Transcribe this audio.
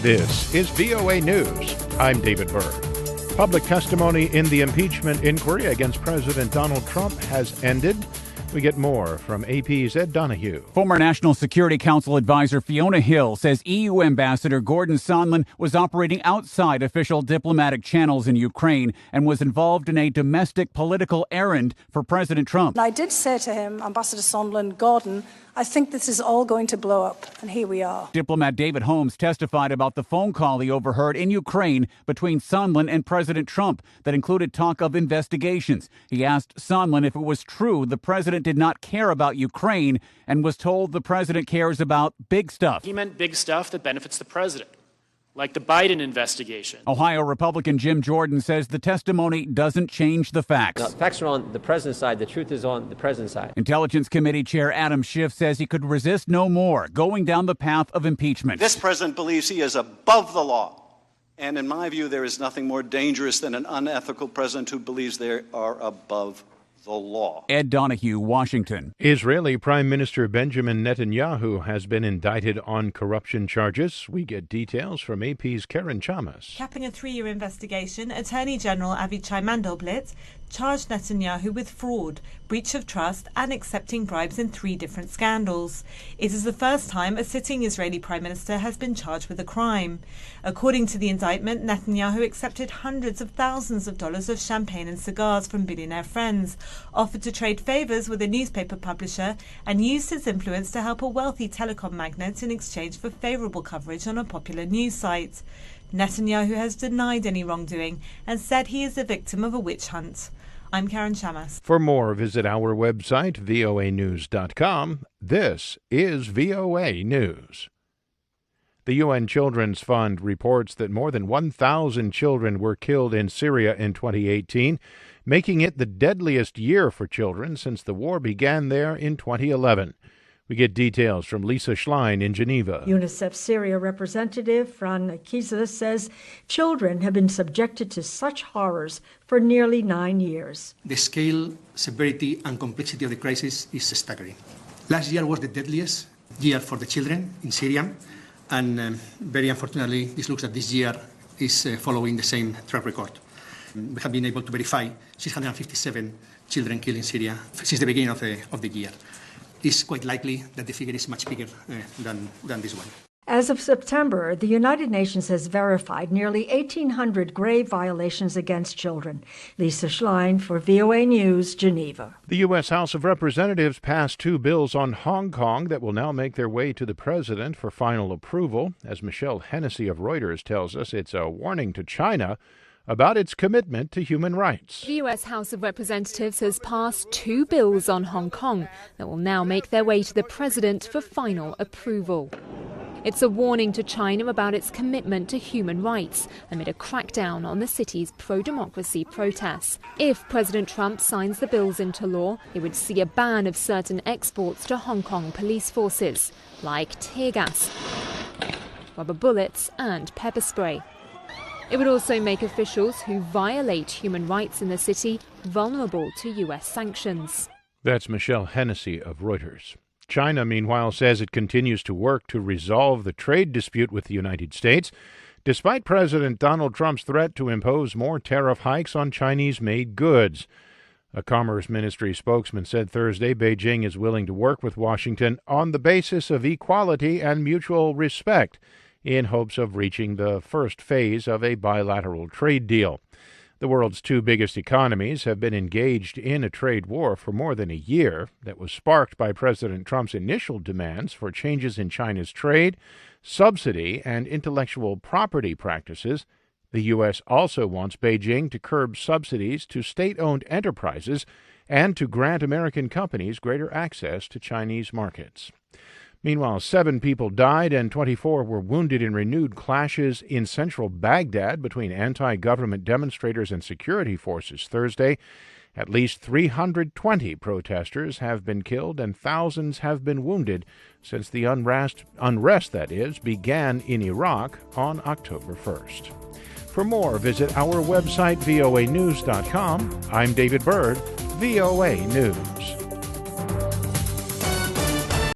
This is VOA News. I'm David Byrd. Public testimony in the impeachment inquiry against President Donald Trump has ended. We get more from AP's Ed Donahue. Former National Security Council advisor Fiona Hill says EU Ambassador Gordon Sondland was operating outside official diplomatic channels in Ukraine and was involved in a domestic political errand for President Trump. I did say to him, Ambassador Sondland, Gordon, I think this is all going to blow up, and here we are. Diplomat David Holmes testified about the phone call he overheard in Ukraine between Sondland and President Trump that included talk of investigations. He asked Sondland if it was true the president did not care about Ukraine and was told the president cares about big stuff. He meant big stuff that benefits the president, like the Biden investigation. Ohio Republican Jim Jordan says the testimony doesn't change the facts. The facts are on the president's side. The truth is on the president's side. Intelligence Committee Chair Adam Schiff says he could resist no more going down the path of impeachment. This president believes he is above the law. And in my view, there is nothing more dangerous than an unethical president who believes they are above the law. Ed Donahue, Washington. Israeli Prime Minister Benjamin Netanyahu has been indicted on corruption charges. We get details from AP's Karen Chamas. Capping a 3-year investigation, Attorney General Avichai Mandelblit charged Netanyahu with fraud, breach of trust and accepting bribes in 3 different scandals. It is the first time a sitting Israeli Prime Minister has been charged with a crime. According to the indictment, Netanyahu accepted hundreds of thousands of dollars of champagne and cigars from billionaire friends, offered to trade favours with a newspaper publisher and used his influence to help a wealthy telecom magnate in exchange for favourable coverage on a popular news site. Netanyahu has denied any wrongdoing and said he is the victim of a witch hunt. I'm Karen Chamas. For more, visit our website, voanews.com. This is VOA News. The UN Children's Fund reports that more than 1,000 children were killed in Syria in 2018, making it the deadliest year for children since the war began there in 2011. We get details from Lisa Schlein in Geneva. UNICEF Syria representative Fran Kiza says children have been subjected to such horrors for nearly 9 years. The scale, severity and complexity of the crisis is staggering. Last year was the deadliest year for the children in Syria, and very unfortunately, this looks like this year is following the same track record. We have been able to verify 657 children killed in Syria since the beginning of the year. It's quite likely that the figure is much bigger than this one. As of September, the United Nations has verified nearly 1,800 grave violations against children. Lisa Schlein for VOA News, Geneva. The U.S. House of Representatives passed 2 bills on Hong Kong that will now make their way to the president for final approval. As Michelle Hennessy of Reuters tells us, it's a warning to China about its commitment to human rights. The U.S. House of Representatives has passed 2 bills on Hong Kong that will now make their way to the president for final approval. It's a warning to China about its commitment to human rights amid a crackdown on the city's pro-democracy protests. If President Trump signs the bills into law, it would see a ban of certain exports to Hong Kong police forces, like tear gas, rubber bullets and pepper spray. It would also make officials who violate human rights in the city vulnerable to U.S. sanctions. That's Michelle Hennessy of Reuters. China, meanwhile, says it continues to work to resolve the trade dispute with the United States, despite President Donald Trump's threat to impose more tariff hikes on Chinese-made goods. A Commerce Ministry spokesman said Thursday Beijing is willing to work with Washington on the basis of equality and mutual respect, in hopes of reaching the first phase of a bilateral trade deal. The world's 2 biggest economies have been engaged in a trade war for more than a year that was sparked by President Trump's initial demands for changes in China's trade, subsidy, and intellectual property practices. The U.S. also wants Beijing to curb subsidies to state-owned enterprises and to grant American companies greater access to Chinese markets. Meanwhile, 7 people died and 24 were wounded in renewed clashes in central Baghdad between anti-government demonstrators and security forces Thursday. At least 320 protesters have been killed and thousands have been wounded since the unrest began in Iraq on October 1st. For more, visit our website, voanews.com. I'm David Byrd, VOA News.